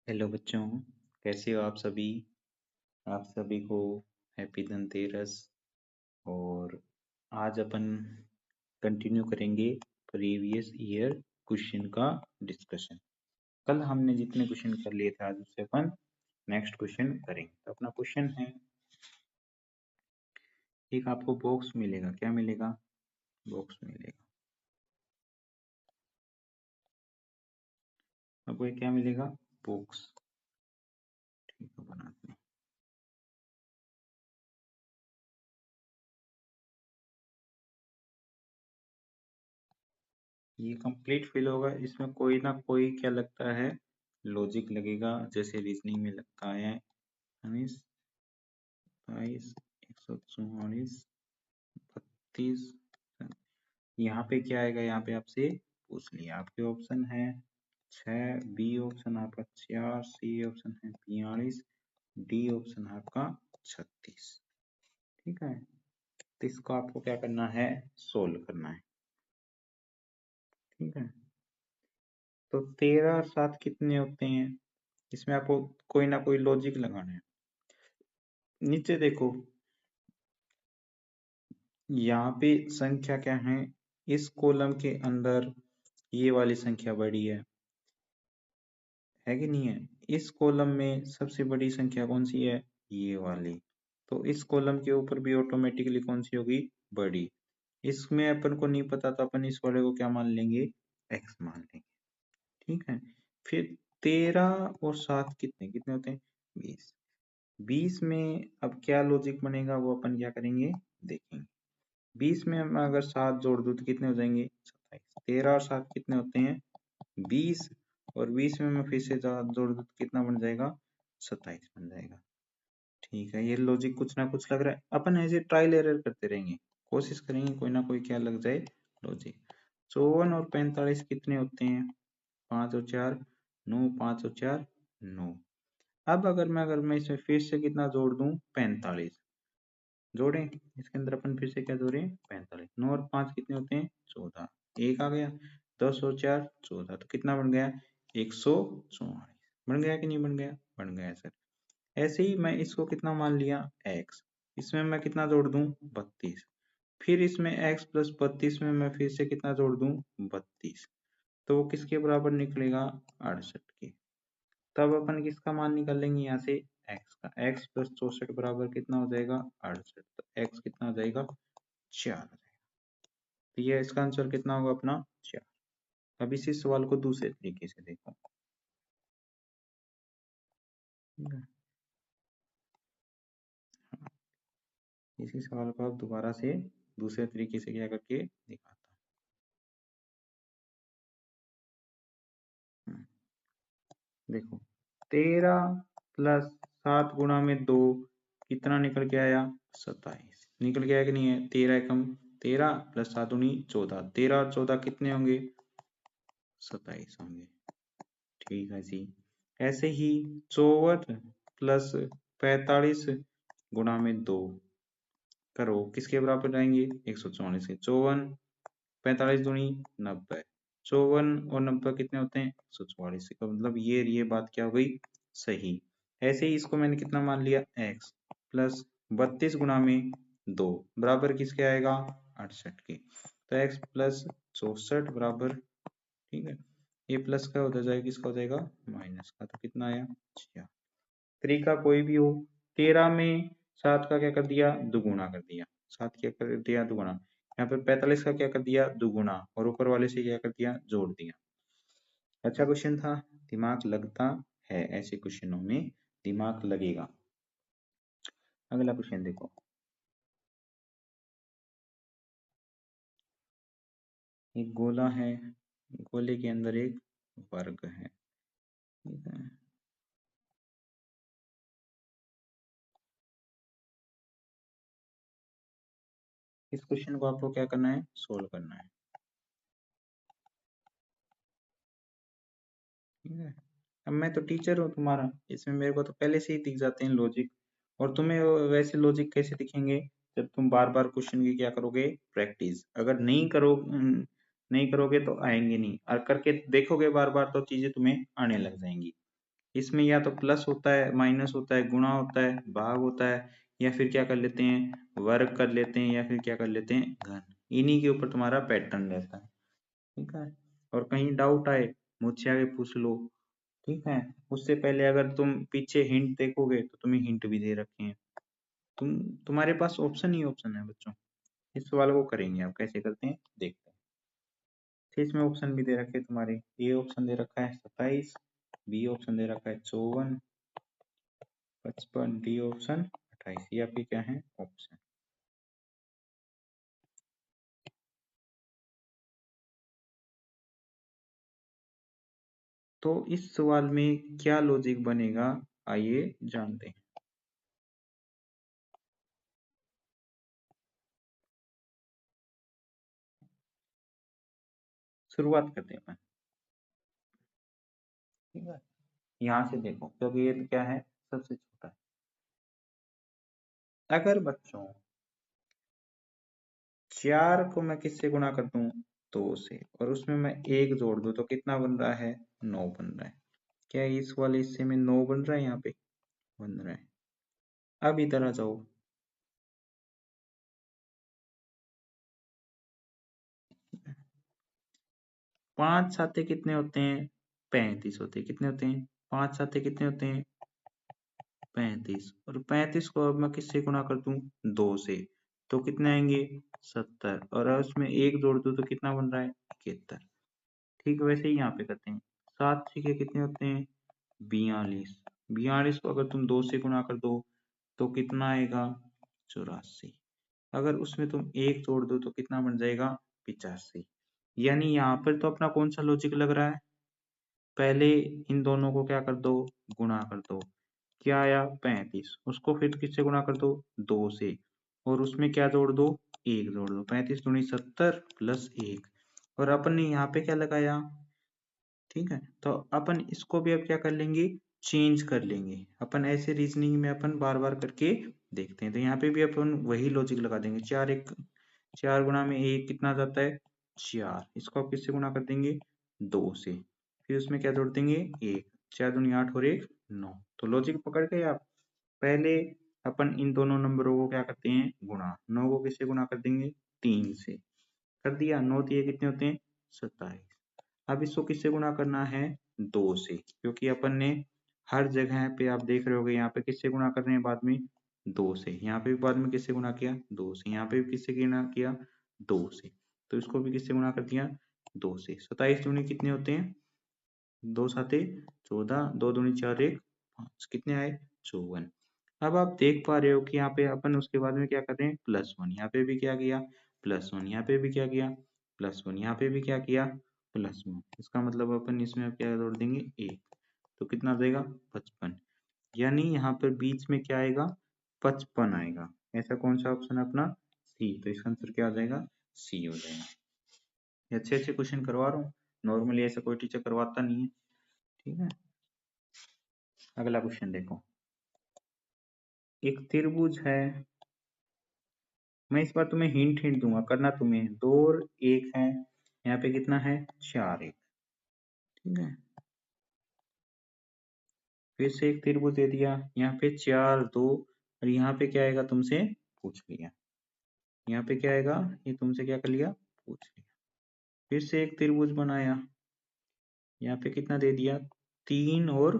Hello बच्चों, कैसे हो आप सभी। आप सभी को हैप्पी धनतेरस। और आज अपन कंटिन्यू करेंगे प्रीवियस ईयर क्वेश्चन का डिस्कशन। कल हमने जितने क्वेश्चन कर लिए थे आज उससे अपन नेक्स्ट क्वेश्चन करेंगे। तो अपना क्वेश्चन है, एक आपको बॉक्स मिलेगा। क्या मिलेगा? बॉक्स मिलेगा। आपको ये क्या मिलेगा? बॉक्स। ठीक है, बनाते हैं। ये कंप्लीट फिल होगा, इसमें कोई ना कोई क्या लगता है, लॉजिक लगेगा। जैसे रीजनिंग में लगता है 22, 144, 32। यहाँ पे क्या आएगा? यहाँ पे आपसे पूछ लिया। आपके ऑप्शन है 6, बी ऑप्शन आपका 4, सी ऑप्शन है 42, डी ऑप्शन है आपका 36। ठीक है, तो इसको आपको क्या करना है? सोल्व करना है। ठीक है, तो 13 और 7 कितने होते हैं? इसमें आपको कोई ना कोई लॉजिक लगाना है। नीचे देखो, यहाँ पे संख्या क्या है? इस कॉलम के अंदर ये वाली संख्या बड़ी है कि नहीं है? इस कॉलम में सबसे बड़ी संख्या कौन सी है? ये वाली। तो इस कॉलम के ऊपर भी ऑटोमेटिकली कौन सी होगी? बड़ी। इसमें अपन को नहीं पता तो अपन इस वाले को क्या मान लेंगे? x मान लेंगे। ठीक है, फिर 13 और 7 कितने कितने होते हैं? 20। 20 में अब क्या लॉजिक बनेगा वो अपन क्या करेंगे देखेंगे। 20 में मैं अगर 7 जोड़ दूं तो कितने हो जाएंगे? 27। 13 और 7 कितने होते हैं? 20। और 20 में मैं फिर से जोड़ दूं तो कितना बन जाएगा? 27 बन जाएगा। ठीक है, ये लॉजिक कुछ ना कुछ लग रहा है। अपन ऐसे ट्रायल एरर करते रहेंगे, कोशिश करेंगे कोई ना कोई क्या लग जाए लॉजिक। 54 और 45 कितने होते हैं? 5 और 4 9, 5 और 4 9। अब अगर मैं इसमें फिर से कितना जोड़ दूं? 45 जोड़ें। इसके अंदर अपन फिर से क्या जोड़ें? 45। 9 और 5 कितने होते हैं? 14। एक आ गया। 10 और 4 14, तो कितना बन गया? 144। बन गया कि नहीं बन गया? बन गया सर। ऐसे ही मैं इसको कितना मान लिया? x। इसमें मैं कितना जोड़ दूं? 32। फिर इसमें x प्लस 32 में मैं फिर से कितना जोड़ दूं? 32। तो वो किसके बराबर निकलेगा? 68 के। तब अपन किसका मान निकाल लेंगे यहाँ से? x का। x प्लस 64 बराबर कितना हो जाएगा? 68। तो x कितना हो जाएगा? 4 हो जाएगा। तो ये इसका आंसर कितना होगा अपना? 4। अब इसी सवाल को दूसरे तरीके से देखो। ठीक है? हाँ, इसी सवाल को आप दोबारा से दूसरे तरीके से क्या करके दिखाता हूँ। देखो, 13 प्लस 7 गुणा में 2 कितना निकल के आया? 27 निकल के आया कि नहीं है? 13 कम 13 प्लस 7 दूनी 14। 13 और 14 कितने होंगे? 27 होंगे। ठीक है जी। ऐसे ही 54 प्लस 45 गुणा में 2 करो, किसके बराबर जाएंगे? 144 के। 54 45 दूनी 90। 54 और 90 कितने होते हैं? 144 का मतलब ये बात क्या हो गई? सही। ऐसे ही इसको मैंने कितना मान लिया? x प्लस 32 गुणा में 2 बराबर किसके आएगा? 68 के। तो x प्लस 64 बराबर, ठीक है, ये प्लस का होता जाएगा, किसका हो जाएगा? माइनस का। तो कितना आया? 6। तरीका कोई भी हो, 13 में 7 का क्या कर दिया? दुगुना कर दिया। 7 क्या कर दिया? दुगुना। यहाँ पे 45 का क्या कर दिया? दुगुना। और ऊपर वाले से क्या कर दिया? जोड़ दिया। अच्छा क्वेश्चन था, दिमाग लगता है, ऐसे क्वेश्चनों में दिमाग लगेगा। अगला क्वेश्चन देखो, एक गोला है, गोले के अंदर एक वर्ग है। ठीक है, इस क्वेश्चन को आपको क्या करना है? सोल्व करना है। ठीक है, अब मैं तो टीचर हूँ तुम्हारा, इसमें मेरे को तो पहले से ही दिख जाते हैं लॉजिक। और तुम्हें वैसे लॉजिक कैसे दिखेंगे? जब तुम बार बार क्वेश्चन की क्या करोगे? प्रैक्टिस। अगर नहीं करोगे तो आएंगे नहीं, और करके देखोगे बार बार तो चीजें तुम्हें आने लग जाएंगी। इसमें या तो प्लस होता है, माइनस होता है, गुणा होता है, भाग होता है, या फिर क्या कर लेते हैं, वर्ग कर लेते हैं, या फिर क्या कर लेते हैं, घन। इन्हीं के ऊपर तुम्हारा पैटर्न रहता है। ठीक है, और कहीं डाउट आए मुझसे आगे पूछ लो। ठीक है, उससे पहले अगर तुम पीछे हिंट देखोगे तो तुम्हें हिंट भी दे रखे हैं। तुम्हारे पास ऑप्शन ही ऑप्शन है बच्चों। इस सवाल को करेंगे, आप कैसे करते हैं देखते हैं। फिर इसमें ऑप्शन भी दे रखे हैं तुम्हारे। ए ऑप्शन दे रखा है 27, बी ऑप्शन दे रखा है 54, 55, डी ऑप्शन 28। ये आपके क्या है ऑप्शन। तो इस सवाल में क्या लॉजिक बनेगा, आइए जानते हैं। शुरुआत करते हैं अपन। ठीक है, यहाँ से देखो, क्योंकि ये तो क्या है, सबसे छोटा है। अगर बच्चों 4 को मैं किससे गुणा कर दूं, 2 से, और उसमें मैं 1 जोड़ दूं तो कितना बन रहा है, 9 बन रहा है। क्या इस वाले हिस्से में 9 बन रहा है, यहाँ पे बन रहा है। अब इधर आ जाओ, 5 साते कितने होते हैं, 35 होते हैं। कितने होते हैं, 5 साते कितने होते हैं, 35। और 35 को अब मैं किससे गुणा कर दूं, 2 से, तो कितने आएंगे, 70। और उसमें 1 जोड़ दूं तो कितना बन रहा है, 71। ठीक वैसे ही यहाँ पे करते हैं। 7 छीके कितने होते हैं, 42। 42 को अगर तुम 2 से गुणा कर दो तो कितना आएगा, 84। अगर उसमें तुम 1 जोड़ दो तो कितना बन जाएगा, 85। यानी यहाँ पर तो अपना कौन सा लॉजिक लग रहा है, पहले इन दोनों को क्या कर दो, गुणा कर दो। क्या आया, 35। उसको फिर किससे गुणा कर दो, 2 से, और उसमें क्या जोड़ दो, 1 जोड़ दो। 35 दूनी 70 प्लस 1। और अपन ने यहाँ पे क्या लगाया, ठीक है, तो अपन इसको भी अब क्या कर लेंगे, चेंज कर लेंगे। अपन ऐसे रीजनिंग में अपन बार बार करके देखते हैं। तो यहाँ पे भी अपन वही लॉजिक लगा देंगे। 4 गुणा में 1 कितना जाता है, 4। इसको आप किससे गुणा कर देंगे, 2 से, फिर उसमें क्या जोड़ देंगे, 1। 4 दूनी 8 और 1 9। तो लॉजिक पकड़ गए आप। पहले अपन इन दोनों नंबरों को क्या करते हैं, गुणा। 9 को किससे गुणा कर देंगे, 3 से, कर दिया। 9 ये कितने होते हैं, 27। अब इसको किससे गुणा करना है, 2 से, क्योंकि अपन ने हर जगह पे आप देख रहे होगे यहाँ पे किससे गुणा कर रहे हैं बाद में, 2 से। यहाँ पे भी बाद में किससे गुणा किया, 2 से। यहाँ पे भी किससे गुणा किया, 2 से। तो इसको भी किससे गुणा कर दिया, 2 से। 27 दूनी कितने होते हैं, 2 साते 14, 2 दूनी 4 1 5, कितने आए, 54। अब आप देख पा रहे हो कि यहाँ पे अपन उसके बाद में क्या कर रहे हैं, +1। यहाँ पे भी क्या किया, +1। यहाँ पे भी क्या किया, +1। यहाँ पे भी क्या किया, +1। इसका मतलब अपन इसमें अब क्या जोड़ देंगे, 1। तो कितना आ जाएगा, 55। यानी यहाँ पर बीच में क्या आएगा, 55 आएगा। ऐसा कौन सा ऑप्शन है अपना, सी। तो इसका आंसर क्या आ जाएगा, सी हो जाएगा। ये अच्छे अच्छे क्वेश्चन करवा रहा हूँ, नॉर्मली ऐसा कोई टीचर करवाता नहीं है। ठीक है, अगला क्वेश्चन देखो। एक त्रिभुज है, मैं इस बार तुम्हें हिंट हिंट दूंगा, करना तुम्हें। 2 और 1 है, यहाँ पे कितना है, 4 1। ठीक है, फिर से एक त्रिभुज दे दिया, यहाँ पे 4 2, और यहाँ पे क्या आएगा, तुमसे पूछ लिया। यहाँ पे क्या आएगा, ये तुमसे क्या कर लिया, पूछ लिया। फिर से एक त्रिभुज बनाया, यहाँ पे कितना दे दिया, 3 और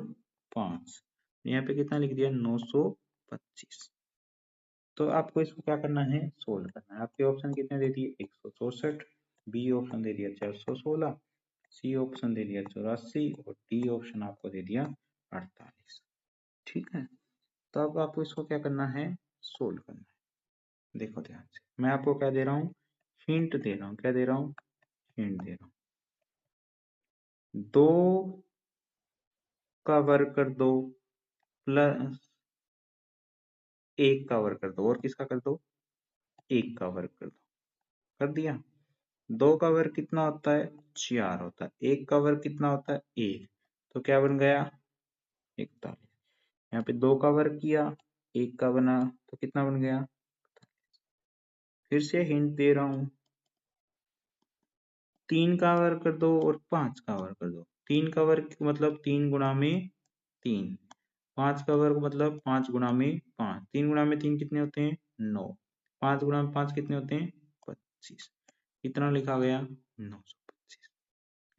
5। यहाँ पे कितना लिख दिया, 925। तो आपको इसको क्या करना है, सोल्व करना है। आपके ऑप्शन कितने दे दिए, 164, बी ऑप्शन दे दिया 416, सी ऑप्शन दे दिया 84, और डी ऑप्शन आपको दे दिया 48। ठीक है, तो अब आपको इसको क्या करना है, सोल्व करना है। देखो ध्यान से, मैं आपको क्या दे रहा हूँ, हिंट दे रहा हूँ। क्या दे रहा हूँ, हिंट दे रहा हूँ। 2 का वर्ग कर दो प्लस 1 का वर्ग कर दो, और किसका कर दो, 1 का वर्ग कर दो। कर दिया। 2 का वर्ग कितना होता है, 4 होता है। 1 का वर्ग कितना होता है, 1। तो क्या बन गया, 41। यहाँ पे 2 का वर्ग किया, 1 का बना, तो कितना बन गया। फिर से हिंट दे रहा हूँ, 3 का वर्ग कर दो और 5 का वर्ग कर दो। 3 का वर्ग मतलब 3 गुणा में 3। 5 का वर्ग मतलब 5 गुणा में 5, 3 गुणा में 3 कितने होते हैं 9, 5 गुणा में 5 कितने होते हैं 25। कितना लिखा गया 925।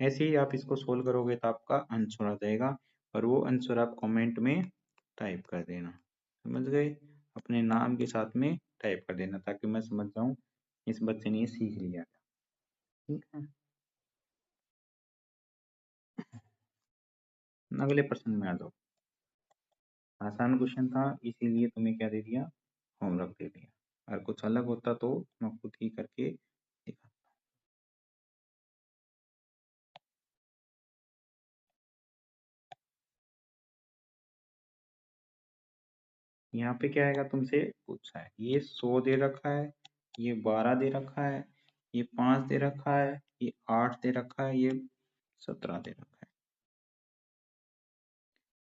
ऐसे ही आप इसको सोल्व करोगे तो आपका आंसर आ जाएगा, और वो आंसर आप कमेंट में टाइप कर देना। समझ गए? अपने नाम के साथ में टाइप कर देना ताकि मैं समझ जाऊं इस बच्चे ने ये सीख लिया। ठीक है, अगले प्रश्न में आ जाओ। आसान क्वेश्चन था इसीलिए तुम्हें क्या दे दिया, होमवर्क दे दिया। अगर कुछ अलग होता तो मैं खुद ही करके दिखा। यहाँ पे क्या आएगा, तुमसे पूछा है ये 100 दे रखा है, ये 12 दे रखा है, ये 5 दे रखा है, ये 8 दे रखा है, ये 17 दे रखा है।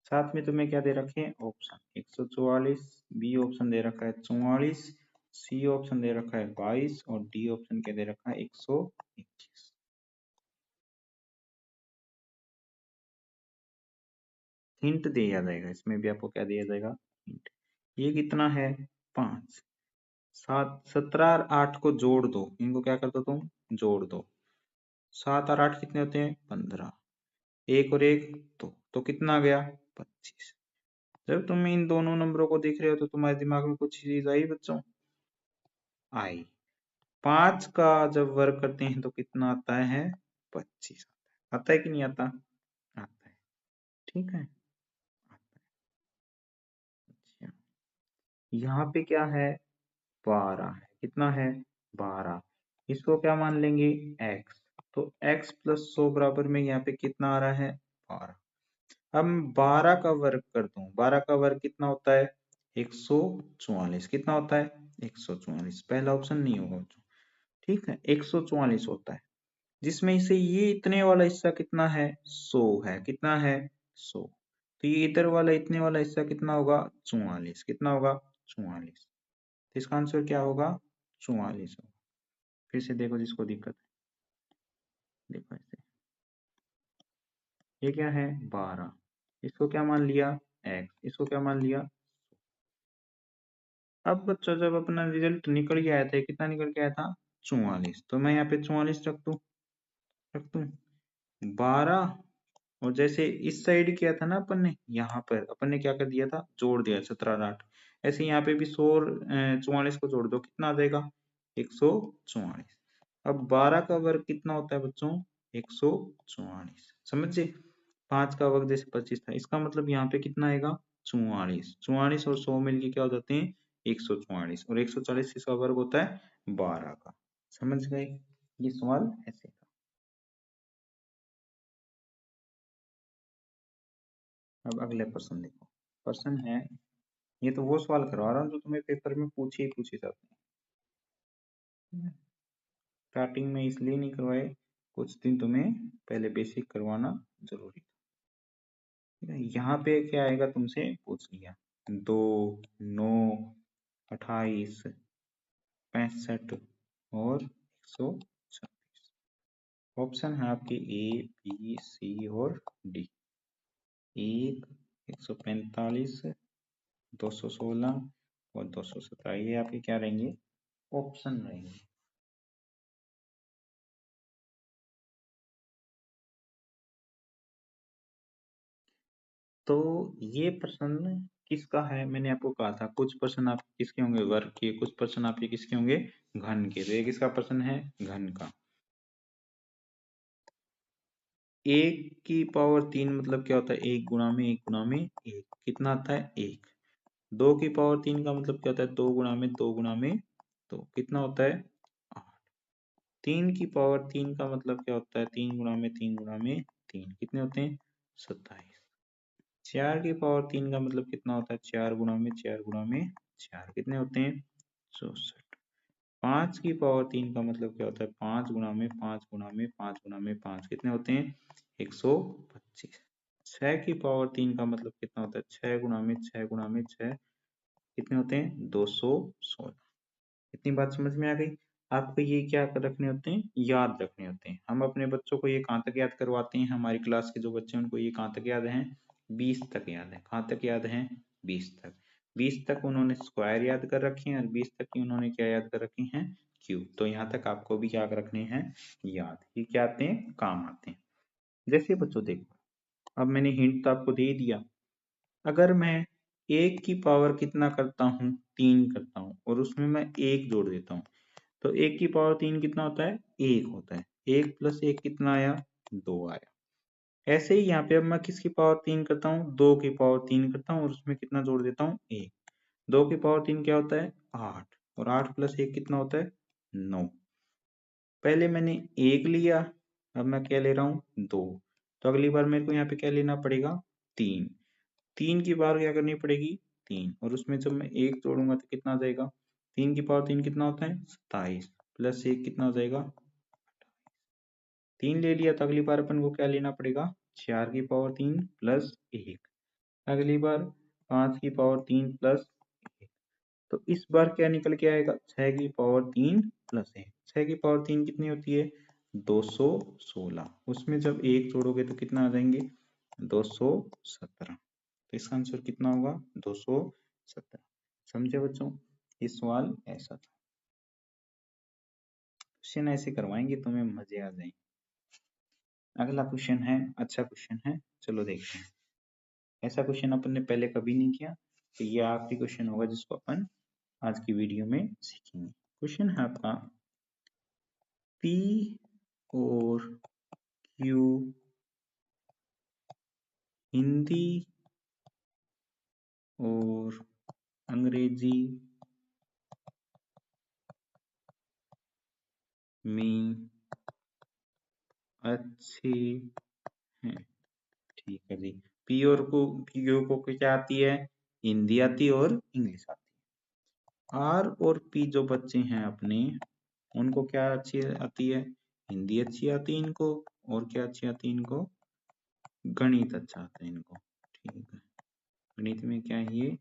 साथ में तुम्हें क्या दे रखे हैं ऑप्शन, 144, बी ऑप्शन दे रखा है 44, सी ऑप्शन दे रखा है 22 और डी ऑप्शन क्या दे रखा है 121। हिंट दिया जाएगा, इसमें भी आपको क्या दिया जाएगा हिंट। ये कितना है 5, 7, 17 और 8 को जोड़ दो, इनको क्या कर दो तुम जोड़ दो, 7 और 8 कितने होते हैं 15, एक और एक तो कितना आ गया 25। जब तुम इन दोनों नंबरों को देख रहे हो तो तुम्हारे दिमाग में कुछ चीज आई बच्चों, आई। 5 का जब वर्ग करते हैं तो कितना आता है 25, आता है कि नहीं आता, आता है। ठीक है, अच्छा यहाँ पे क्या है 12 है, कितना है 12, इसको क्या मान लेंगे x, तो x प्लस 100 बराबर में यहाँ पे कितना आ रहा है 12। अब 12 का वर्ग कर दूं, 12 का वर्ग कितना होता है 144, कितना होता है 144, पहला ऑप्शन नहीं होगा बच्चों। ठीक है 144 होता है, जिसमें से ये इतने वाला हिस्सा कितना है 100 है, कितना है 100, तो ये इधर वाला इतने वाला हिस्सा कितना होगा 44, कितना होगा 44, तो इसका आंसर क्या होगा 44 होगा। फिर से देखो जिसको दिक्कत है, देखो ऐसे, ये क्या है 12, इसको क्या मान लिया x, इसको क्या मान लिया। अब बच्चों जब अपना रिजल्ट निकल के आया था, कितना निकल के आया था 44, तो मैं यहाँ पे 44 रख दूं 12, और जैसे इस साइड किया था ना अपन ने, यहाँ पर अपन ने क्या कर दिया था जोड़ दिया 17 और 8, ऐसे यहाँ पे भी 100 44 को जोड़ दो, कितना आ जाएगा 144। अब 12 का वर्ग कितना होता है बच्चों 144, समझे, 5 का वर्ग जैसे 25 था, इसका मतलब यहाँ पे कितना आएगा 44, 44 और 100 मिलके क्या हो जाते हैं 144, और 140 इसका वर्ग होता है 12 का। समझ गए, ये सवाल ऐसे था। अब अगले प्रश्न देखो, प्रश्न है, ये तो वो सवाल करवा रहा हूँ जो तुम्हें पेपर में पूछे जाते हैं। स्टार्टिंग में इसलिए नहीं करवाए, कुछ दिन तुम्हें पहले बेसिक करवाना जरूरी है। यहाँ पे क्या आएगा तुमसे पूछ लिया 2, 9, 28, 65 और 126। ऑप्शन है आपके ए बी सी और डी। 1, 145, 216 और 217, ये आपके क्या रहेंगे ऑप्शन रहेंगे। तो ये प्रश्न किसका है, मैंने आपको कहा था कुछ प्रश्न आप किसके होंगे वर्ग के, कुछ प्रश्न आपके किसके होंगे घन के, तो ये किसका प्रश्न है घन का। 1 की पावर 3 मतलब क्या होता है 1 गुणा में 1 गुणा में 1, कितना आता है 1। 2 की पावर 3 का मतलब क्या होता है 2 गुणा में 2 गुणा में 2, कितना होता है 8। 3 की पावर 3 का मतलब क्या होता है 3 गुणा में 3 गुणा में 3, कितने होते हैं 27। 4 की पावर 3 का मतलब कितना होता है 4 गुणा में 4 गुणा में 4, कितने होते हैं 64। 5 की पावर 3 का मतलब क्या होता है 5 गुणा में 5 गुणा में 5 गुणा में 5, कितने होते हैं 125। 6 की पावर 3 का मतलब कितना होता है 6 गुणा में 6 गुणा में 6, कितने होते हैं 216। इतनी बात समझ में आ गई। आपको ये क्या रखने होते हैं याद रखने होते हैं। हम अपने बच्चों को ये कहाँ तक याद करवाते हैं, हमारी क्लास के जो बच्चे हैं उनको ये कहाँ तक याद है 20 तक याद है। कहाँ तक याद है? 20 तक। 20 तक उन्होंने स्क्वायर याद कर रखे हैं और 20 तक ही उन्होंने क्या याद कर रखे हैं? क्यूब। तो यहाँ तक आपको भी क्या रखने हैं? याद। ये क्या आते हैं? काम आते हैं। जैसे बच्चों देखो, अब मैंने हिंट तो आपको दे ही दिया। अगर मैं 1 की पावर कितना करता हूँ? 3 करता हूँ और उसमें मैं 1 जोड़ देता हूँ, तो 1 की पावर 3 कितना होता है? 1 होता है। 1 प्लस 1 कितना आया? 2 आया। ऐसे ही यहाँ पे अब मैं किसकी पावर 3 करता हूँ? 2 की पावर 3 करता हूँ और उसमें कितना जोड़ देता हूँ? 1। 2 की पावर 3 क्या होता है? 8। और 8 प्लस 1 कितना होता है? 9। पहले मैंने 1 लिया, अब मैं क्या ले रहा हूँ? 2। तो अगली बार मेरे को यहाँ पे क्या लेना पड़ेगा? 3। 3 की पावर क्या करनी पड़ेगी? 3। और उसमें जब मैं 1 जोड़ूंगा तो कितना आ जाएगा? 3 की पावर 3 कितना होता है? 27 प्लस 1 कितना हो जाएगा? 3 ले लिया, तो अगली बार अपन को क्या लेना पड़ेगा? 4 की पावर 3 प्लस 1। अगली बार 5 की पावर 3 प्लस 1। तो इस बार क्या निकल के आएगा? 6 की पावर 3 प्लस 1। 6 की पावर 3 कितनी होती है? 216। उसमें जब 1 जोड़ोगे तो कितना आ जाएंगे? 217। तो इसका आंसर कितना होगा? 217। समझे बच्चों? ये सवाल ऐसा था। क्वेश्चन ऐसे करवाएंगे तुम्हें मजे आ जाएंगे। अगला क्वेश्चन है, अच्छा क्वेश्चन है, चलो देखते हैं। ऐसा क्वेश्चन अपन ने पहले कभी नहीं किया, तो ये आखिरी क्वेश्चन होगा जिसको अपन आज की वीडियो में सीखेंगे। क्वेश्चन है आपका, P और Q हिंदी और अंग्रेजी में अच्छे हैं। ठीक है जी। P और Q को क्या आती है? हिंदी आती है और इंग्लिश आती है। R और P जो बच्चे हैं अपने, उनको क्या अच्छी आती है? हिंदी अच्छी आती है इनको, और क्या अच्छी आती है इनको? गणित अच्छा आता है इनको। ठीक है, गणित में क्या है ये?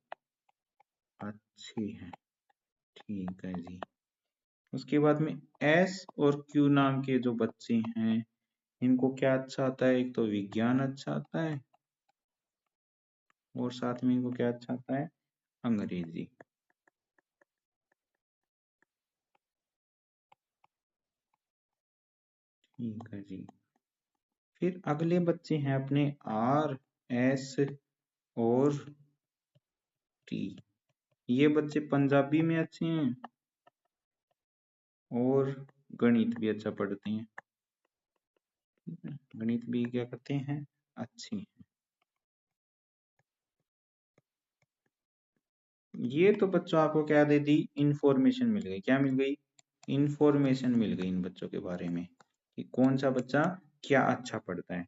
अच्छी है। ठीक है जी। उसके बाद में S और Q नाम के जो बच्चे हैं, इनको क्या अच्छा आता है? एक तो विज्ञान अच्छा आता है और साथ में इनको क्या अच्छा आता है? अंग्रेजी। ठीक है जी। फिर अगले बच्चे हैं अपने R, S और T। ये बच्चे पंजाबी में अच्छे हैं और गणित भी अच्छा पढ़ते हैं। गणित भी क्या करते हैं? अच्छे हैं। ये तो बच्चों आपको क्या दे दी? इंफॉर्मेशन मिल गई। क्या मिल गई? इंफॉर्मेशन मिल गई इन बच्चों के बारे में कि कौन सा बच्चा क्या अच्छा पढ़ता है।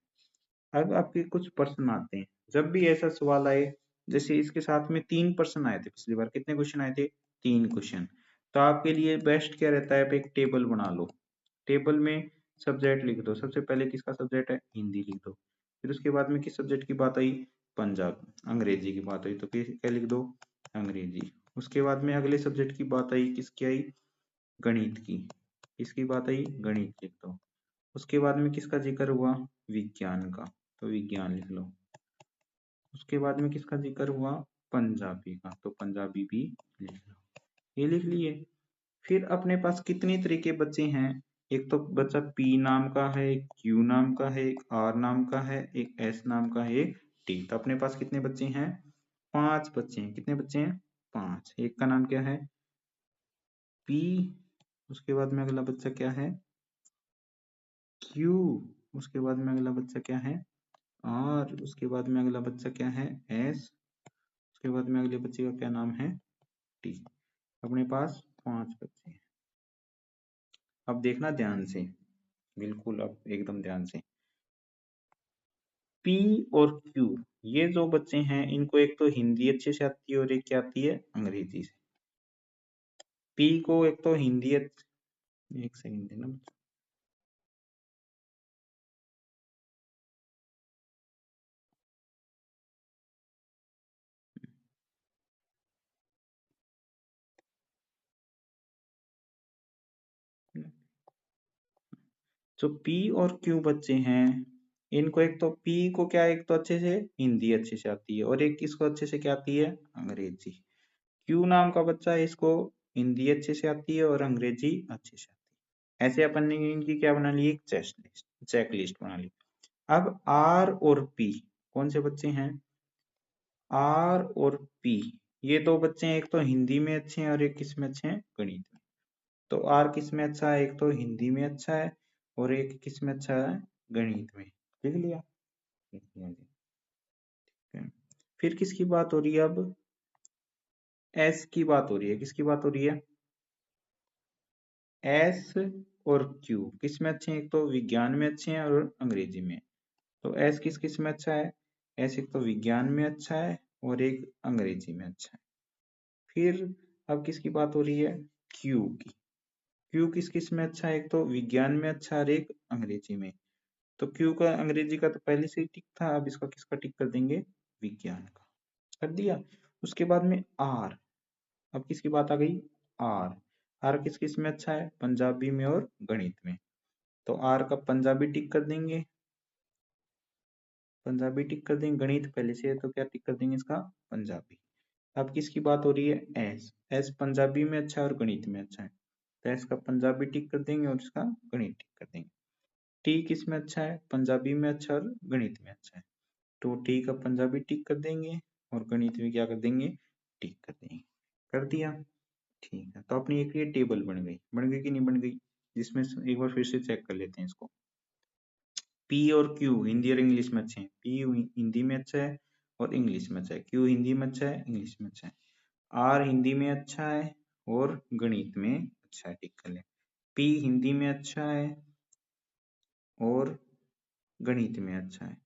अब आपके कुछ प्रश्न आते हैं, जब भी ऐसा सवाल आए, जैसे इसके साथ में 3 प्रश्न आए थे पिछली बार। कितने क्वेश्चन आए थे? 3 क्वेश्चन। तो आपके लिए बेस्ट क्या रहता है? आप एक टेबल बना लो। टेबल में सब्जेक्ट लिख दो। सबसे पहले किसका सब्जेक्ट है? हिंदी लिख दो। फिर उसके बाद में किस सब्जेक्ट की बात आई? पंजाब अंग्रेजी की बात आई, तो क्या लिख दो? अंग्रेजी। उसके बाद में अगले सब्जेक्ट की बात आई, किसकी आई? गणित की। किसकी बात आई? गणित लिख दो। उसके बाद में किसका जिक्र हुआ? विज्ञान का, तो विज्ञान लिख लो। उसके बाद में किसका जिक्र हुआ? पंजाबी का, तो पंजाबी भी लिख लो। ये लिख लिए। फिर अपने पास कितने तरह के बच्चे हैं? एक तो बच्चा P नाम का है, एक Q नाम का है, एक R नाम का है, एक S नाम का है, एक T। तो अपने पास कितने बच्चे हैं? 5 बच्चे हैं। कितने बच्चे हैं? 5। एक का नाम क्या है? P। उसके बाद में अगला बच्चा क्या है? Q। उसके बाद में अगला बच्चा क्या है? R। उसके बाद में अगला बच्चा क्या है? S। उसके बाद में अगले बच्चे का क्या नाम है? T। अपने पास 5 बच्चे हैं। अब देखना ध्यान से, बिल्कुल अब एकदम ध्यान से। P और Q, ये जो बच्चे हैं इनको एक तो हिंदी अच्छे से आती है और एक क्या आती है? अंग्रेजी से। P को एक तो हिंदी एक सेकंड देना बच्चों। जो P और Q बच्चे हैं, इनको एक तो पी को क्या, एक तो अच्छे से हिंदी अच्छे से आती है और एक किसको अच्छे से क्या आती है, अंग्रेजी। क्यू नाम का बच्चा है, इसको हिंदी अच्छे से आती है और अंग्रेजी अच्छे से आती है। ऐसे अपन ने इनकी क्या बना ली, एक चेक लिस्ट बना ली। अब आर और पी कौन से बच्चे हैं, आर और पी ये दो बच्चे हैं, एक तो हिंदी में अच्छे हैं और एक किस में अच्छे हैं, गणित में। तो आर किस में अच्छा है, एक तो हिंदी में अच्छा है और एक किस में अच्छा है, गणित में। लिख लिया, लिख लिया जी। ठीक है। फिर किसकी बात हो रही है, अब एस की बात हो रही है। किसकी बात हो रही है, एस और क्यू किस में अच्छे हैं, एक तो विज्ञान में अच्छे हैं और अंग्रेजी में। तो एस किस किस में अच्छा है, एस एक तो विज्ञान में अच्छा है और एक अंग्रेजी में अच्छा है। फिर अब किसकी बात हो रही है, क्यू की। क्यू किस किस में अच्छा है, एक तो विज्ञान में अच्छा है और एक अंग्रेजी में। तो क्यू का अंग्रेजी का तो पहले से ही टिक था, अब इसका किसका टिक कर देंगे, विज्ञान का कर दिया। उसके बाद में आर, अब किसकी बात आ गई, आर। आर किस किस में अच्छा है, पंजाबी में और गणित में। तो आर का पंजाबी टिक कर देंगे, पंजाबी टिक कर देंगे, गणित पहले से है तो क्या टिक कर देंगे इसका, पंजाबी। अब किसकी बात हो रही है, एस। एस पंजाबी में अच्छा है और गणित में अच्छा है, तो एस का पंजाबी टिक कर देंगे और इसका गणित टिक कर देंगे। टी किस में अच्छा है, पंजाबी में अच्छा और गणित में अच्छा है, तो टी का पंजाबी टिक कर देंगे और गणित में क्या कर देंगे, टिक कर देंगे। कर दिया, ठीक है। तो अपनी एक ये टेबल बन गई कि नहीं बन गई, जिसमें एक बार फिर से चेक कर लेते हैं इसको। पी और क्यू हिंदी और इंग्लिश में अच्छे हैं, पी हिंदी में अच्छा है और इंग्लिश में अच्छा है, क्यू हिंदी में अच्छा है, इंग्लिश में अच्छा है। आर हिंदी में अच्छा है और गणित में अच्छा है, टिक कर ले। पी हिंदी में अच्छा है और गणित में अच्छा है।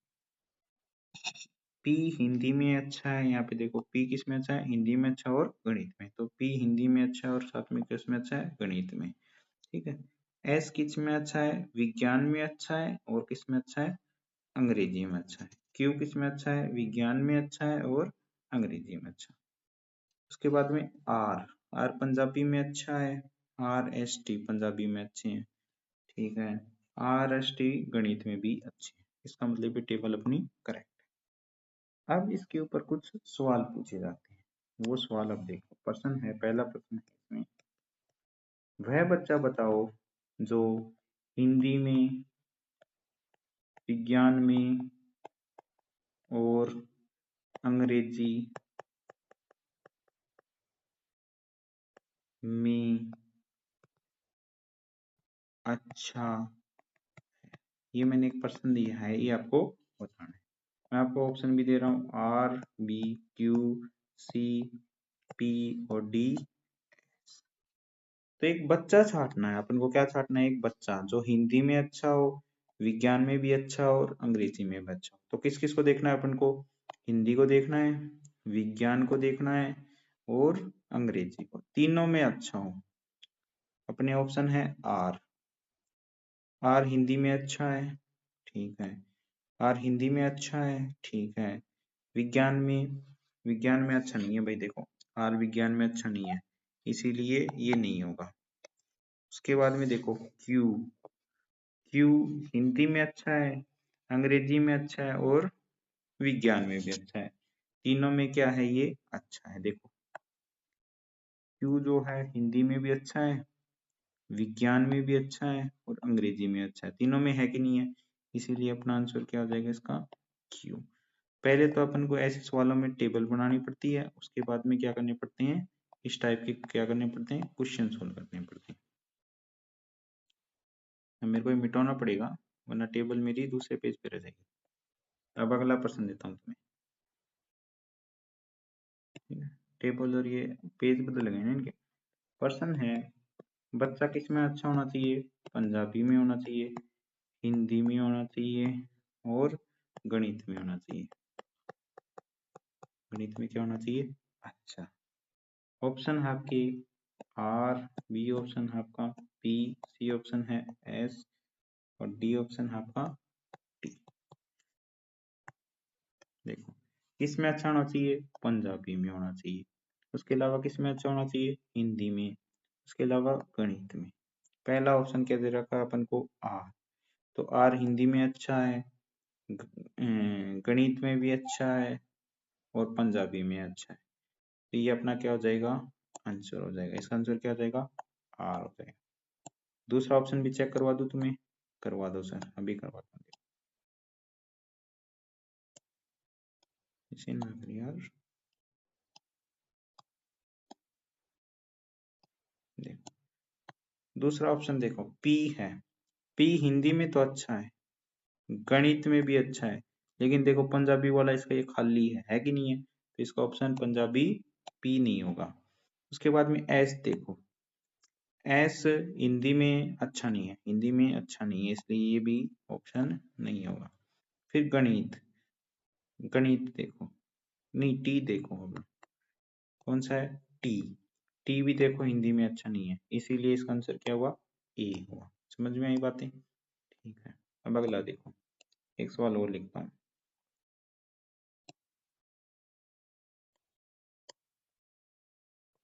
पी हिंदी में अच्छा है, यहाँ पे देखो पी किस में अच्छा है, हिंदी में अच्छा और गणित में। तो पी हिंदी में अच्छा है और साथ में किस में अच्छा है, गणित में। ठीक है। एस किस में अच्छा है, विज्ञान में अच्छा है और किस में अच्छा है, अंग्रेजी में अच्छा है। क्यू किस में अच्छा है, विज्ञान में अच्छा है और अंग्रेजी में अच्छा। उसके बाद में आर, आर पंजाबी में अच्छा है, आर एस टी पंजाबी में अच्छे हैं। ठीक है। आर एस टी गणित में भी अच्छे हैं। इसका मतलब ये टेबल अपनी करेक्ट है। अब इसके ऊपर कुछ सवाल पूछे जाते हैं, वो सवाल अब देखो। प्रश्न है, पहला प्रश्न है इसमें, वह बच्चा बताओ जो हिंदी में, विज्ञान में और अंग्रेजी में अच्छा। ये मैंने एक प्रश्न दिया है, ये आपको बताना है। मैं आपको ऑप्शन भी दे रहा हूँ, R B Q C P और डी। तो एक बच्चा छांटना है अपन को, क्या छांटना है, एक बच्चा जो हिंदी में अच्छा हो, विज्ञान में भी अच्छा हो और अंग्रेजी में भी अच्छा हो। तो किस किस को देखना है अपन को, हिंदी को देखना है, विज्ञान को देखना है और अंग्रेजी को, तीनों में अच्छा हो। अपने ऑप्शन है आर। आर हिंदी में अच्छा है, ठीक है। आर हिंदी में अच्छा है, ठीक है। विज्ञान में, विज्ञान में अच्छा नहीं है भाई, देखो आर विज्ञान में अच्छा नहीं है, इसीलिए ये नहीं होगा। उसके बाद में देखो क्यू, क्यू हिंदी में अच्छा है, अंग्रेजी में अच्छा है और विज्ञान में भी अच्छा है। तीनों में क्या है, ये अच्छा है। देखो क्यू जो है हिंदी में भी अच्छा है, विज्ञान में भी अच्छा है और अंग्रेजी में अच्छा है, तीनों में है कि नहीं है, इसीलिए अपना आंसर क्या हो जाएगा इसका, क्यू। पहले तो अपन को ऐसे सवालों में टेबल बनानी पड़ती है, उसके बाद में क्या करने पड़ते हैं, इस टाइप के क्या करने पड़ते हैं, क्वेश्चन सोल्व करने पड़ते हैं। मेरे को ये मिटाना पड़ेगा वरना टेबल मेरी दूसरे पेज पे रह जाएगी। अब अगला प्रश्न देता हूँ तुम्हें, ठीक है। टेबल और ये पेज बदल गए ना इनके। प्रश्न है, बच्चा किस में अच्छा होना चाहिए, पंजाबी में होना चाहिए, हिंदी में होना चाहिए और गणित में होना चाहिए। गणित में क्या होना चाहिए, अच्छा। ऑप्शन है आपके आर, बी ऑप्शन है आपका पी, सी ऑप्शन है एस और डी ऑप्शन है आपका टी। देखो किस में अच्छा होना चाहिए, पंजाबी में होना चाहिए। उसके अलावा किस में अच्छा होना चाहिए, हिंदी में। उसके अलावा गणित में। पहला ऑप्शन क्या दे रखा है अपन को, आर। तो आर हिंदी में अच्छा है, गणित में भी अच्छा है और पंजाबी में अच्छा है। तो ये अपना क्या हो जाएगा, आंसर हो जाएगा। इसका आंसर क्या हो जाएगा, आर हो जाएगा। दूसरा ऑप्शन भी चेक करवा दूं तुम्हें, करवा दो सर, अभी करवाता हूँ। इसे ना कर यार, देखो दूसरा ऑप्शन देखो, पी है। पी हिंदी में तो अच्छा है, गणित में भी अच्छा है, लेकिन देखो पंजाबी वाला इसका ये खाली है कि नहीं है, तो इसका ऑप्शन पंजाबी पी नहीं होगा। उसके बाद में एस देखो, एस हिंदी में अच्छा नहीं है, हिंदी में अच्छा नहीं है, इसलिए ये भी ऑप्शन नहीं होगा। फिर गणित, गणित देखो, नहीं टी देखो, अब कौन सा है, टी। टी भी देखो हिंदी में अच्छा नहीं है, इसीलिए इसका आंसर क्या हुआ, ए हुआ। समझ में आई बातें, ठीक है। अब अगला देखो, एक सवाल और लिखता हूँ।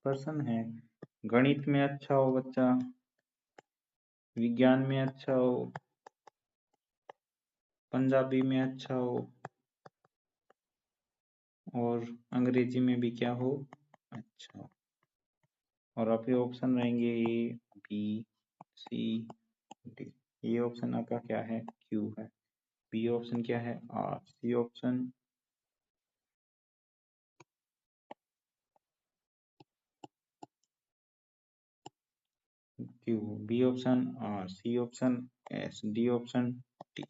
प्रश्न है, गणित में अच्छा हो बच्चा, विज्ञान में अच्छा हो, पंजाबी में अच्छा हो, और अंग्रेजी में भी क्या हो, अच्छा हो। और आपके ऑप्शन रहेंगे ए, बी, सी, डी। ये ऑप्शन आपका क्या है, क्यू है। बी ऑप्शन क्या है, R. C option Q, B option R, C option S, D option T.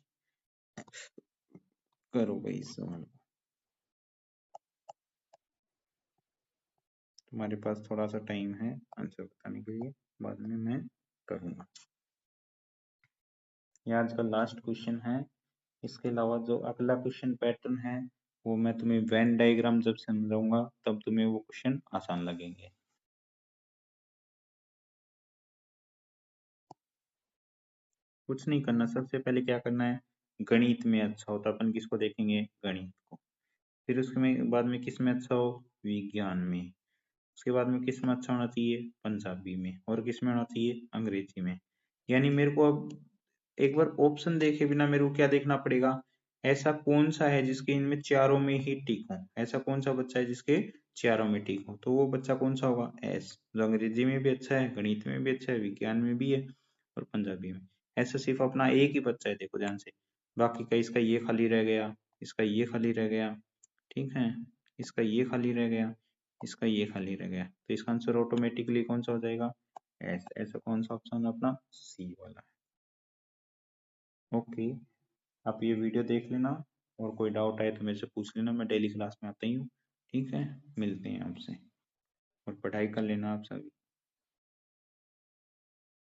करो भाई सवाल, तुम्हारे पास थोड़ा सा टाइम है आंसर बताने के लिए, बाद में मैं करूंगा। ये आज का लास्ट क्वेश्चन है। इसके अलावा जो अगला क्वेश्चन पैटर्न है, वो मैं तुम्हें वेन डायग्राम जब समझाऊंगा तब तुम्हें वो क्वेश्चन आसान लगेंगे। कुछ नहीं करना, सबसे पहले क्या करना है, गणित में अच्छा हो तो अपन किसको देखेंगे, गणित को। फिर उसके बाद में किस में अच्छा हो, विज्ञान में। उसके बाद में किस में अच्छा होना चाहिए, पंजाबी में। और किस में होना चाहिए, अंग्रेजी में। यानी मेरे को अब एक बार ऑप्शन देखे बिना मेरे को क्या देखना पड़ेगा, ऐसा कौन सा है जिसके इनमें चारों में ही टिक हो, ऐसा कौन सा बच्चा है जिसके चारों में टिक हो, तो वो बच्चा कौन सा होगा, एस, जो अंग्रेजी में भी अच्छा है, गणित में भी अच्छा है, विज्ञान में भी है, और पंजाबी में। ऐसा सिर्फ अपना एक ही बच्चा है, देखो ध्यान से। बाकी का इसका ये खाली रह गया, इसका ये खाली रह गया, ठीक है, इसका ये खाली रह गया, इसका ये खाली रह गया, तो इसका आंसर ऑटोमेटिकली कौन सा हो जाएगा, एस। ऐसा कौन सा ऑप्शन अपना, सी वाला है। ओके, आप ये वीडियो देख लेना, और कोई डाउट आए तो मेरे से पूछ लेना, मैं डेली क्लास में आता ही हूँ। ठीक है, मिलते हैं आपसे, और पढ़ाई कर लेना आप सभी।